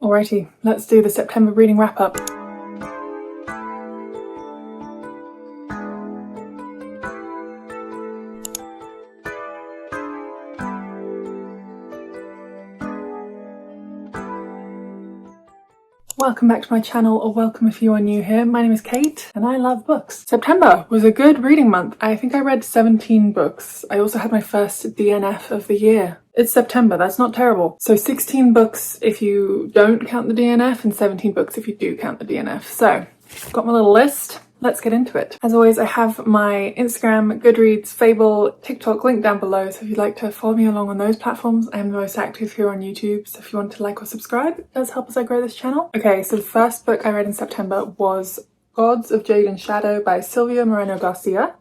Alrighty, let's do the September reading wrap up. Welcome back to my channel, or welcome if you are new here. My name is Kate and I love books. September was a good reading month. I think I read 17 books. I also had my first DNF of the year. It's September, that's not terrible. So 16 books if you don't count the DNF and 17 books if you do count the DNF. So I've got my little list. Let's get into it. As always, I have my Instagram, Goodreads, Fable, TikTok linked down below, so if you'd like to follow me along on those platforms. I am the most active here on YouTube, so if you want to like or subscribe, it does help as I grow this channel. Okay, so the first book I read in September was Gods of Jade and Shadow by Silvia Moreno Garcia.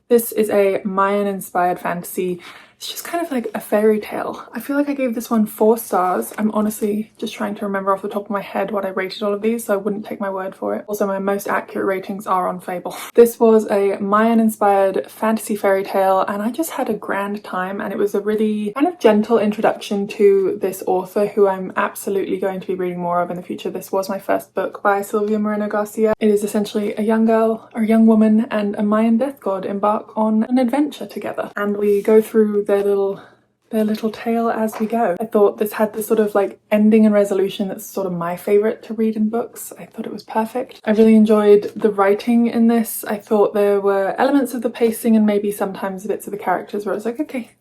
This is a Mayan-inspired fantasy. It's just kind of like a fairy tale. I feel like I gave this one 4 stars. I'm honestly just trying to remember off the top of my head what I rated all of these, so I wouldn't take my word for it. Also, my most accurate ratings are on Fable. This was a Mayan-inspired fantasy fairy tale, and I just had a grand time, and it was a really kind of gentle introduction to this author who I'm absolutely going to be reading more of in the future. This was my first book by Silvia Moreno Garcia. It is essentially a young girl, or a young woman, and a Mayan death god embark on an adventure together, and we go through their little tale as we go. I thought this had the sort of like ending and resolution that's sort of my favourite to read in books. I thought it was perfect. I really enjoyed the writing in this. I thought there were elements of the pacing and maybe sometimes bits of the characters where I was like, okay,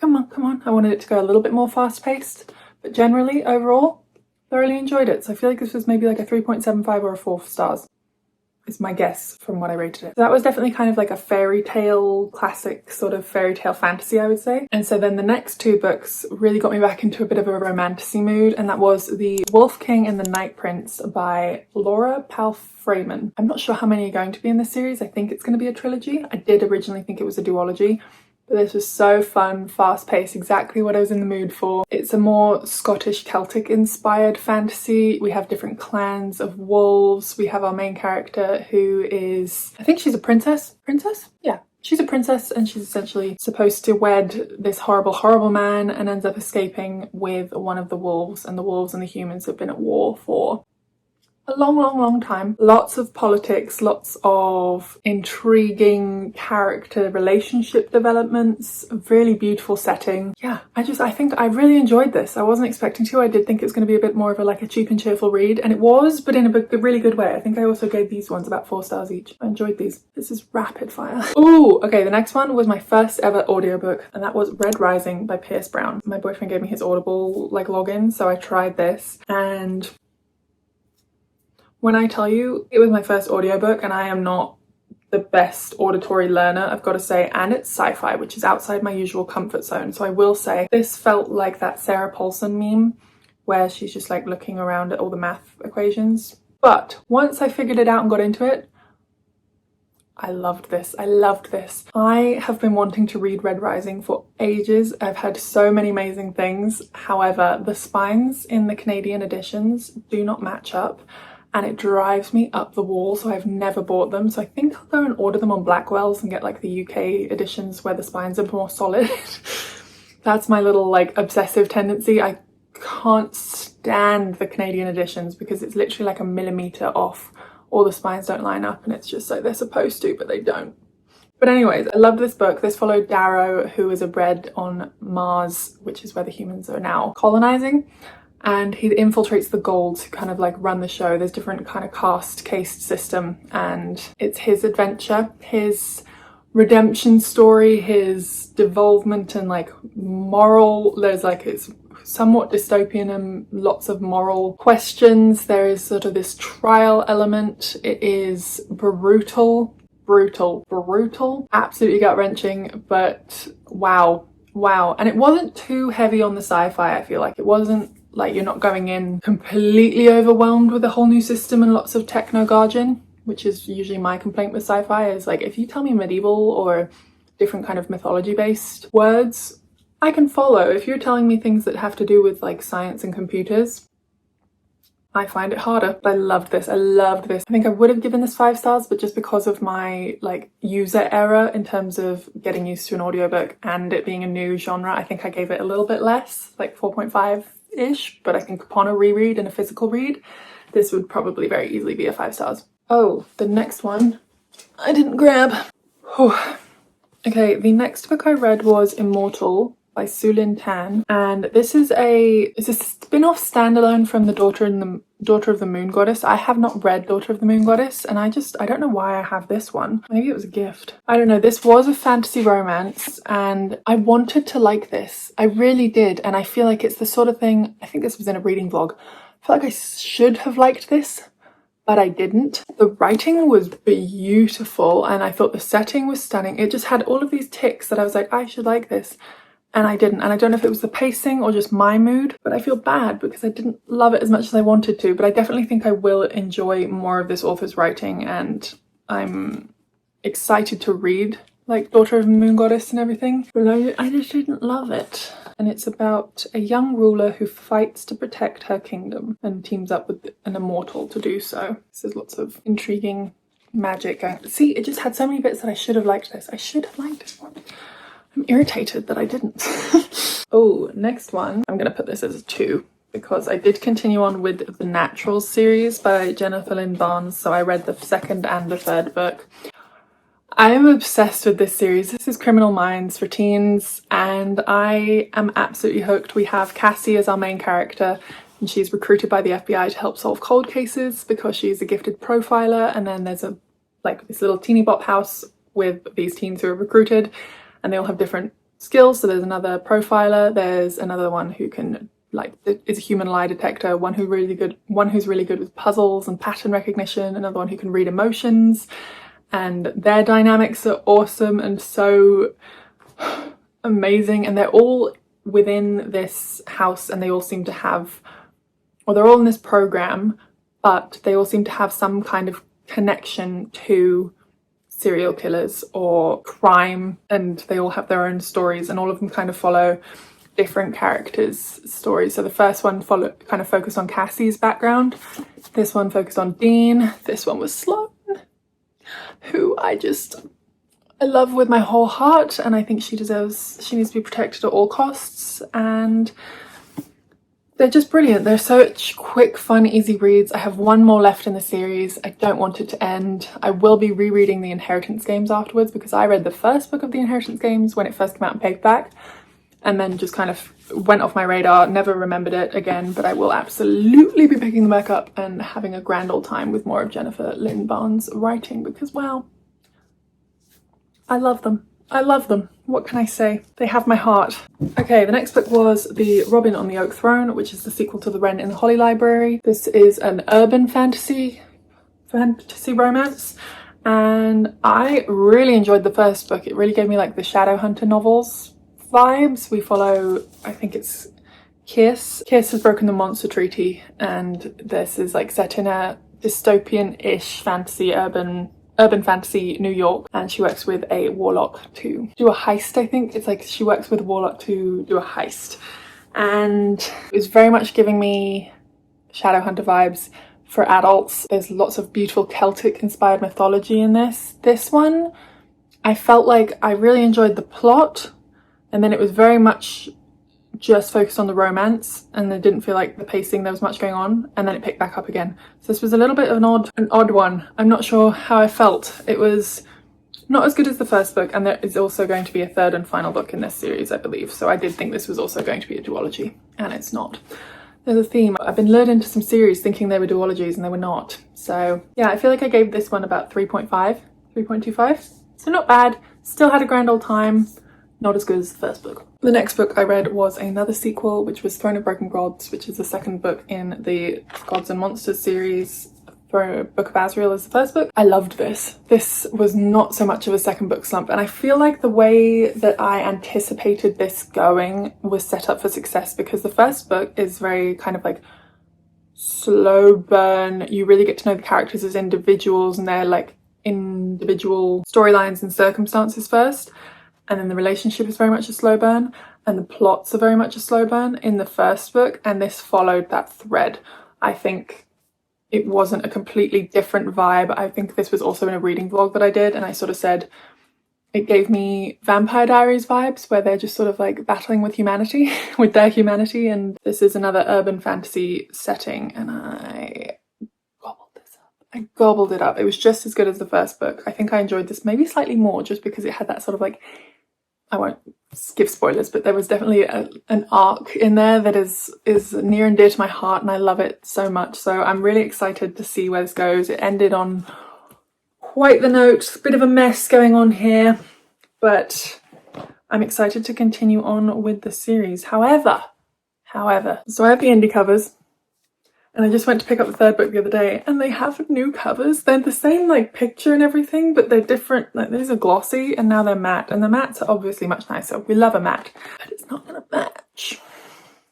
come on. I wanted it to go a little bit more fast paced, but generally, overall, thoroughly enjoyed it. So I feel like this was maybe like a 3.75 or a 4 stars. Is my guess from what I rated it. So that was definitely kind of like a fairy tale, classic sort of fairy tale fantasy, I would say. And so then the next 2 books really got me back into a bit of a romantasy mood, and that was The Wolf King and the Night Prince by Laura Palfreyman. I'm not sure how many are going to be in this series. I think it's going to be a trilogy. I did originally think it was a duology. But this was so fun, fast-paced, exactly what I was in the mood for. It's a more Scottish Celtic inspired fantasy. We have different clans of wolves. We have our main character who is, I think she's a princess. Princess? Yeah. She's a princess and she's essentially supposed to wed this horrible man and ends up escaping with one of the wolves, and the wolves and the humans have been at war for a long time. Lots of politics, lots of intriguing character relationship developments, a really beautiful setting. Yeah, I think I really enjoyed this. I wasn't expecting to. I did think it was going to be a bit more of a cheap and cheerful read, and it was, but in a really good way. I think I also gave these ones about 4 stars each. I enjoyed these. This is rapid fire. Ooh, okay, the next one was my first ever audiobook, and that was Red Rising by Pierce Brown. My boyfriend gave me his Audible login, so I tried this, and when I tell you it was my first audiobook, and I am not the best auditory learner, I've got to say, and it's sci-fi, which is outside my usual comfort zone. So I will say this felt like that Sarah Paulson meme where she's just like looking around at all the math equations. But once I figured it out and got into it, I loved this. I have been wanting to read Red Rising for ages. I've heard so many amazing things. However, the spines in the Canadian editions do not match up, and it drives me up the wall, so I've never bought them. So I think I'll go and order them on Blackwell's and get like the UK editions where the spines are more solid. That's my little obsessive tendency. I can't stand the Canadian editions because it's literally like a millimetre off. All the spines don't line up, and it's just like they're supposed to, but they don't. But anyways, I loved this book. This followed Darrow, who is a bred on Mars, which is where the humans are now colonizing. And he infiltrates the Golds, who kind of run the show. There's different kind of caste system, and it's his adventure, his redemption story, his devolvement and moral. There's it's somewhat dystopian and lots of moral questions. There is sort of this trial element. It is brutal, absolutely gut-wrenching, but wow. And it wasn't too heavy on the sci-fi. I feel like it wasn't you're not going in completely overwhelmed with a whole new system and lots of techno-jargon, which is usually my complaint with sci-fi, is if you tell me medieval or different kind of mythology-based words, I can follow. If you're telling me things that have to do with science and computers, I find it harder. But I loved this. I think I would have given this 5 stars, but just because of my user error in terms of getting used to an audiobook and it being a new genre, I think I gave it a little bit less, 4.5 5-ish, but I think upon a reread and a physical read, this would probably very easily be a 5 stars. Oh, the next one I didn't grab. Whew. Okay, the next book I read was Immortal by Lynn, and this is a spin-off standalone from the Daughter of the Moon Goddess. I have not read Daughter of the Moon Goddess, and I don't know why I have this one. Maybe it was a gift. I don't know. This was a fantasy romance, and I wanted to like this. I really did, and I feel like it's the sort of thing, I think this was in a reading vlog, I feel like I should have liked this, but I didn't. The writing was beautiful, and I thought the setting was stunning. It just had all of these ticks that I was like, I should like this. And I didn't, and I don't know if it was the pacing or just my mood, but I feel bad because I didn't love it as much as I wanted to, but I definitely think I will enjoy more of this author's writing, and I'm excited to read like Daughter of the Moon Goddess and everything, but I just didn't love it. And it's about a young ruler who fights to protect her kingdom and teams up with an immortal to do so. So there's lots of intriguing magic. See, it just had so many bits that I should have liked this. I should have liked this one. I'm irritated that I didn't. Oh, next one. I'm going to put this as a 2 because I did continue on with the Naturals series by Jennifer Lynn Barnes, so I read the 2nd and the 3rd book. I am obsessed with this series. This is Criminal Minds for teens, and I am absolutely hooked. We have Cassie as our main character, and she's recruited by the FBI to help solve cold cases because she's a gifted profiler, and then there's this little teeny bop house with these teens who are recruited, and they all have different skills. So there's another profiler, there's another one who can is a human lie detector, one who's really good with puzzles and pattern recognition, another one who can read emotions, and their dynamics are awesome and so amazing, and they're all within this house, and they all seem to have, or they're all in this program, but they all seem to have some kind of connection to serial killers or crime, and they all have their own stories, and all of them kind of follow different characters' stories. So the first one kind of focused on Cassie's background, this one focused on Dean, this one was Sloan, who I love with my whole heart, and I think she needs to be protected at all costs, and they're just brilliant. They're such quick, fun, easy reads. I have one more left in the series. I don't want it to end. I will be rereading the Inheritance Games afterwards because I read the first book of the Inheritance Games when it first came out in paperback and then just kind of went off my radar, never remembered it again, but I will absolutely be picking them back up and having a grand old time with more of Jennifer Lynn Barnes' writing because, well, I love them. I love them. What can I say? They have my heart. Okay, the next book was The Robin on the Oak Throne, which is the sequel to The Wren in the Holly Library. This is an urban fantasy romance, and I really enjoyed the first book. It really gave me like the Shadowhunter novels vibes. We follow, I think it's Kiss. Kiss has broken the monster treaty, and this is like set in a dystopian-ish fantasy urban fantasy New York, and she works with a warlock to do a heist. I think it's like she works with a warlock to do a heist, and it's very much giving me Shadowhunter vibes for adults. There's lots of beautiful Celtic inspired mythology in this. This one, I felt like I really enjoyed the plot, and then it was very much just focused on the romance, and it didn't feel like the pacing there was much going on, and then it picked back up again. So this was a little bit of an odd one. I'm not sure how I felt. It was not as good as the first book, and there is also going to be a 3rd and final book in this series, I believe. So I did think this was also going to be a duology, and it's not. There's a theme. I've been lured into some series thinking they were duologies and they were not. So yeah, I feel like I gave this one about 3.5, 3.25. So not bad. Still had a grand old time. Not as good as the first book. The next book I read was another sequel, which was Throne of Broken Gods, which is the 2nd book in the Gods and Monsters series. Book of Azrael is the 1st book. I loved this. This was not so much of a 2nd book slump, and I feel like the way that I anticipated this going was set up for success because the 1st book is very kind of like slow burn. You really get to know the characters as individuals and their like individual storylines and circumstances first. And then the relationship is very much a slow burn, and the plots are very much a slow burn in the 1st book, and this followed that thread. I think it wasn't a completely different vibe. I think this was also in a reading vlog that I did, and I sort of said, It gave me Vampire Diaries vibes, where they're just sort of like battling with humanity, with their humanity. And this is another urban fantasy setting, and I gobbled it up. It was just as good as the first book. I think I enjoyed this maybe slightly more just because it had that sort of like, I won't give spoilers, but there was definitely an arc in there that is near and dear to my heart, and I love it so much. So I'm really excited to see where this goes. It ended on quite the note, bit of a mess going on here, but I'm excited to continue on with the series. However, so I have the indie covers, and I just went to pick up the third book the other day, and they have new covers. They're the same like picture and everything, but they're different. Like these are glossy and now they're matte, and the mattes are obviously much nicer. We love a matte, but it's not gonna match.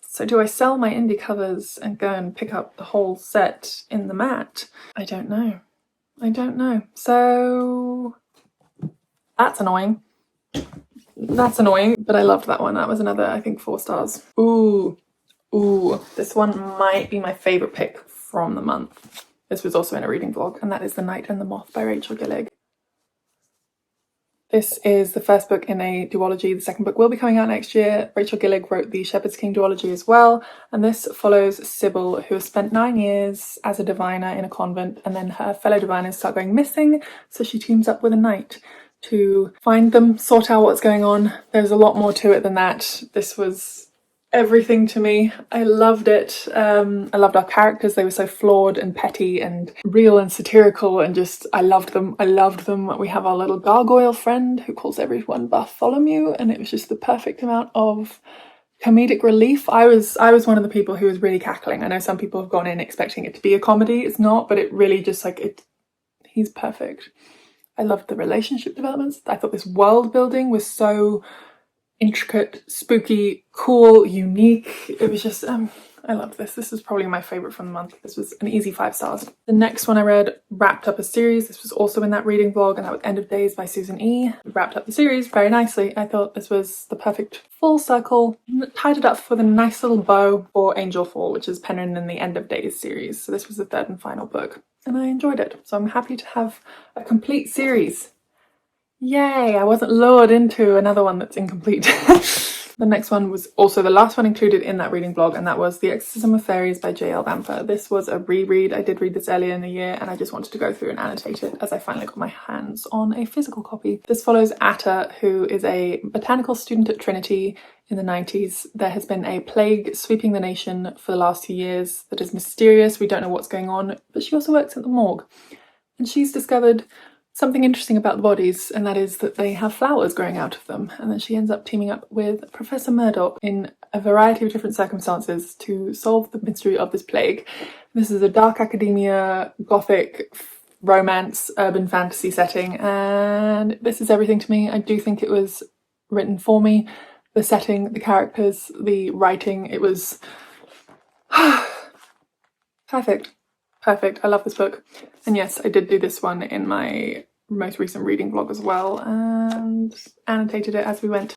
So do I sell my indie covers and go and pick up the whole set in the matte? I don't know. So that's annoying. But I loved that one. That was another, I think, 4 stars. Ooh, this one might be my favourite pick from the month. This was also in a reading vlog, and that is The Night and the Moth by Rachel Gillig. This is the first book in a duology. The second book will be coming out next year. Rachel Gillig wrote the Shepherd's King duology as well, and this follows Sybil, who has spent 9 years as a diviner in a convent, and then her fellow diviners start going missing, so she teams up with a knight to find them, sort out what's going on. There's a lot more to it than that. This was everything to me. I loved it. I loved our characters. They were so flawed and petty and real and satirical, and just I loved them. We have our little gargoyle friend who calls everyone Bartholomew, and it was just the perfect amount of comedic relief. I was one of the people who was really cackling. I know some people have gone in expecting it to be a comedy. It's not, but it really just like he's perfect. I loved the relationship developments. I thought this world building was so intricate, spooky, cool, unique. It was just, I loved this. This is probably my favourite from the month. This was an easy 5 stars. The next one I read wrapped up a series. This was also in that reading vlog, and that was End of Days by Susan E. It wrapped up the series very nicely. I thought this was the perfect full circle, tied it up with a nice little bow for Angel Fall, which is penned in the End of Days series. So this was the third and final book, and I enjoyed it. So I'm happy to have a complete series. Yay, I wasn't lured into another one that's incomplete. The next one was also the last one included in that reading vlog, and that was The Exorcism of Faeries by J.L. Vampa. This was a reread. I did read this earlier in the year, and I just wanted to go through and annotate it as I finally got my hands on a physical copy. This follows Atta, who is a botanical student at Trinity in the 90s. There has been a plague sweeping the nation for the last few years that is mysterious. We don't know what's going on, but she also works at the morgue, and she's discovered something interesting about the bodies, and that is that they have flowers growing out of them. And then she ends up teaming up with Professor Murdoch in a variety of different circumstances to solve the mystery of this plague. This is a dark academia, gothic, romance, urban fantasy setting, and this is everything to me. I do think it was written for me. The setting, the characters, the writing, it was perfect. I love this book. And yes, I did do this one in my most recent reading vlog as well, and annotated it as we went.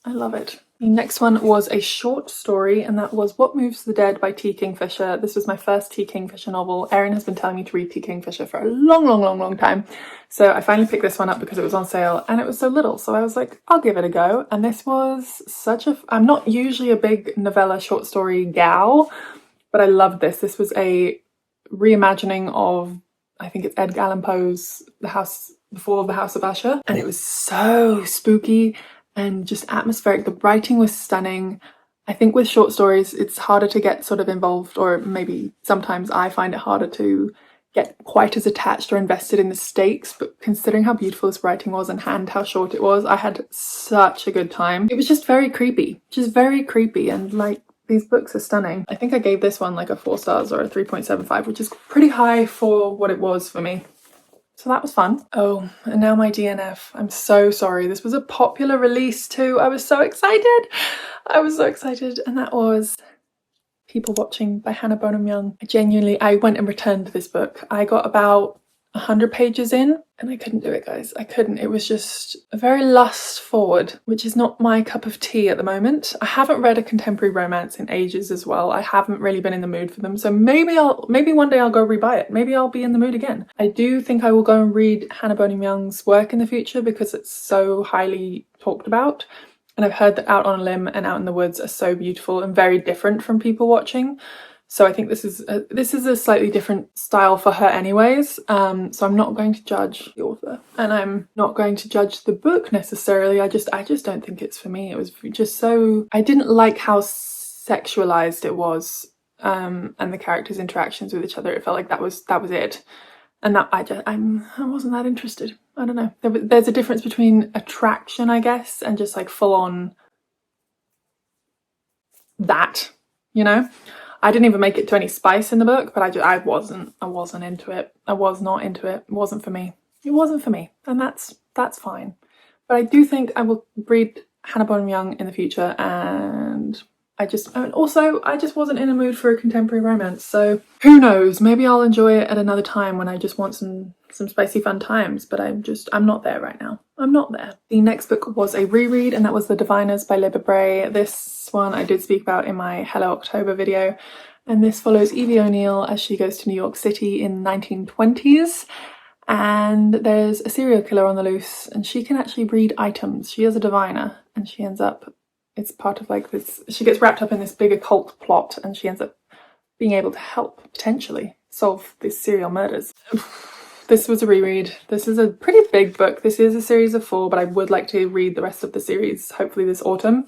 I love it. The next one was a short story, and that was What Moves the Dead by T. Kingfisher. This was my first T. Kingfisher novel. Erin has been telling me to read T. Kingfisher for a long time. So I finally picked this one up because it was on sale and it was so little. So I was like, I'll give it a go. And this was I'm not usually a big novella short story gal, but I loved this. This was a reimagining of, I think it's Edgar Allan Poe's The Fall of the House of Usher, and it was so spooky and just atmospheric. The writing was stunning. I think with short stories it's harder to get sort of involved, or maybe sometimes I find it harder to get quite as attached or invested in the stakes, but considering how beautiful this writing was and how short it was, I had such a good time. It was just very creepy, and like, these books are stunning. I think I gave this one like a 4 stars or a 3.75, which is pretty high for what it was for me. So that was fun. Oh, and now my DNF. I'm so sorry. This was a popular release too. I was so excited. And that was People Watching by Hannah Bonham Young. I went and returned this book. I got about 100 pages in and I couldn't do it, guys. I couldn't. It was just very lust forward, which is not my cup of tea at the moment. I haven't read a contemporary romance in ages as well. I haven't really been in the mood for them. So maybe one day I'll go rebuy it. Maybe I'll be in the mood again. I do think I will go and read Hannah Bonham Young's work in the future because it's so highly talked about. And I've heard that Out on a Limb and Out in the Woods are so beautiful and very different from People Watching. So I think this is a slightly different style for her anyways. So I'm not going to judge the author and I'm not going to judge the book necessarily. I just don't think it's for me. It was just so, I didn't like how sexualized it was, and the characters' interactions with each other. It felt like that was it. And that I wasn't that interested. I don't know. There's a difference between attraction, I guess, and just like full on that, you know? I didn't even make it to any spice in the book, but I wasn't into it. I was not into it. It wasn't for me. It wasn't for me. And that's fine. But I do think I will read Hannah Bonham Young in the future, and I just wasn't in a mood for a contemporary romance. So who knows? Maybe I'll enjoy it at another time when I just want some spicy fun times, but I'm not there right now. I'm not there. The next book was a reread, and that was The Diviners by Libba Bray. This one I did speak about in my Hello October video, and this follows Evie O'Neill as she goes to New York City in the 1920s, and there's a serial killer on the loose, and she can actually read items. She is a diviner, and she ends up, it's part of like this, she gets wrapped up in this big occult plot, and she ends up being able to help, potentially, solve these serial murders. This was a reread. This is a pretty big book. This is a series of 4, but I would like to read the rest of the series, hopefully this autumn.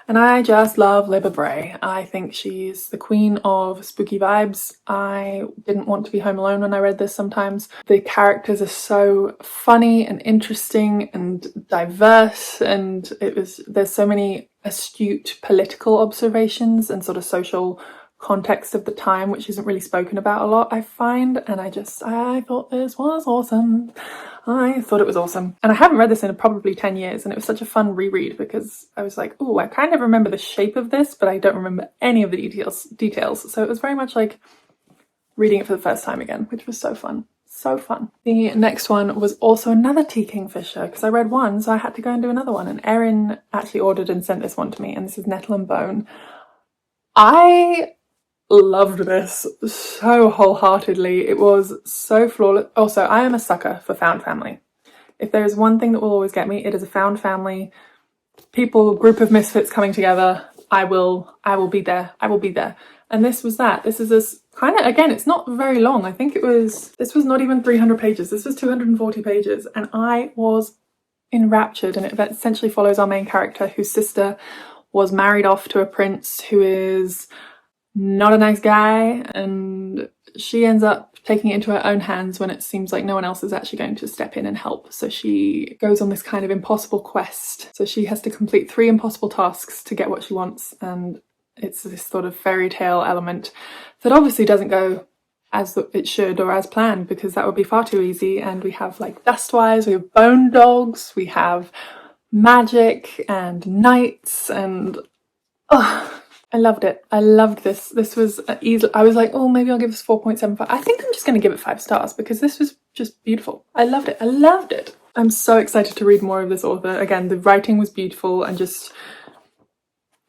And I just love Libba Bray. I think she's the queen of spooky vibes. I didn't want to be home alone when I read this sometimes. The characters are so funny and interesting and diverse, and there's so many astute political observations and sort of social context of the time, which isn't really spoken about a lot, I find. And I thought this was awesome. I thought it was awesome. And I haven't read this in probably 10 years, and it was such a fun reread because I was like, oh, I kind of remember the shape of this, but I don't remember any of the details. So it was very much like reading it for the first time again, which was so fun. So fun. The next one was also another Tea Kingfisher, because I read one, so I had to go and do another one. And Erin actually ordered and sent this one to me, and this is Nettle and Bone. I loved this so wholeheartedly. It was so flawless. Also, I am a sucker for found family. If there is one thing that will always get me, it is a found family. Group of misfits coming together. I will be there. I will be there. And this was that. This is this kind of, again, it's not very long. I think this was not even 300 pages. This was 240 pages. And I was enraptured. And it essentially follows our main character, whose sister was married off to a prince who is not a nice guy, and she ends up taking it into her own hands when it seems like no one else is actually going to step in and help. So she goes on this kind of impossible quest. So she has to complete 3 impossible tasks to get what she wants, and it's this sort of fairy tale element that obviously doesn't go as it should or as planned, because that would be far too easy. And we have like dustwise, we have bone dogs, we have magic and knights, and I loved it. I loved this. This was easy. I was like, oh, maybe I'll give this 4.75. I think I'm just going to give it 5 stars because this was just beautiful. I loved it. I loved it. I'm so excited to read more of this author. Again, the writing was beautiful and just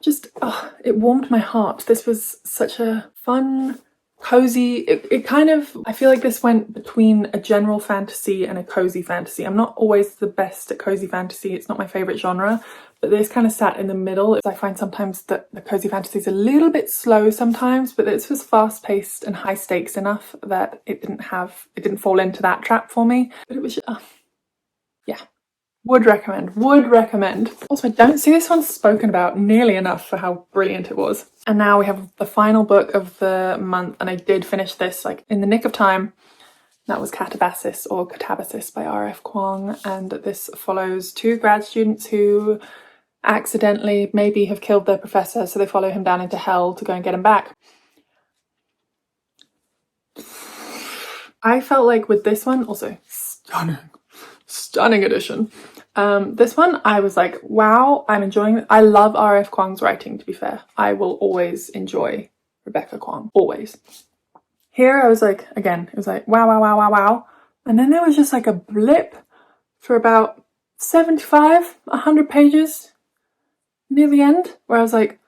it warmed my heart. This was such a fun, cozy, it kind of, I feel like this went between a general fantasy and a cozy fantasy. I'm not always the best at cozy fantasy. It's not my favourite genre, but this kind of sat in the middle. I find sometimes that the cozy fantasy is a little bit slow sometimes, but this was fast paced and high stakes enough that it didn't fall into that trap for me. But it was, yeah. Would recommend. Also, I don't see this one spoken about nearly enough for how brilliant it was. And now we have the final book of the month, and I did finish this like in the nick of time. That was Catabasis or Catabasis by R.F. Kuang, and this follows 2 grad students who accidentally maybe have killed their professor, so they follow him down into hell to go and get him back. I felt like with this one, also stunning edition. This one, I was like, wow, I'm enjoying it. I love R.F. Kuang's writing, to be fair. I will always enjoy Rebecca Kuang, always. Here, I was like, again, it was like, wow. And then there was just like a blip for about 100 pages near the end where I was like,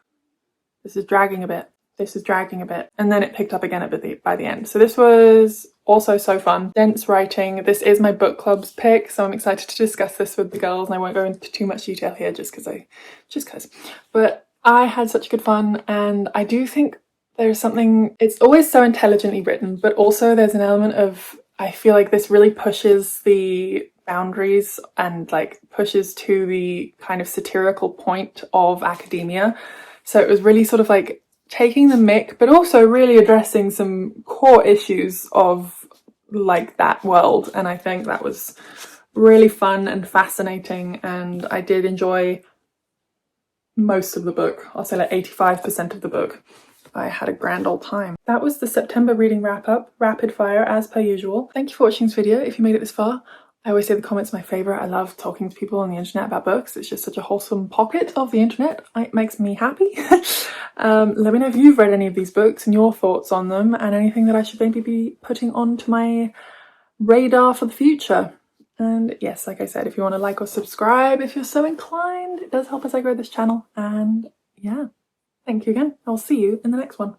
this is dragging a bit. This is dragging a bit. And then it picked up again by the end. So this was also so fun. Dense writing. This is my book club's pick, so I'm excited to discuss this with the girls, and I won't go into too much detail here just because. But I had such good fun, and I do think there's something, it's always so intelligently written, but also there's an element of, I feel like this really pushes the boundaries and like pushes to the kind of satirical point of academia. So it was really sort of like taking the mick, but also really addressing some core issues of like that world. And I think that was really fun and fascinating, and I did enjoy most of the book. I'll say like 85% of the book. I had a grand old time. That was the September reading wrap up, rapid fire as per usual. Thank you for watching this video if you made it this far. I always say the comments are my favourite. I love talking to people on the internet about books. It's just such a wholesome pocket of the internet. It makes me happy. Let me know if you've read any of these books and your thoughts on them, and anything that I should maybe be putting onto my radar for the future. And yes, like I said, if you want to like or subscribe, if you're so inclined, it does help as I grow this channel. And yeah, thank you again. I'll see you in the next one.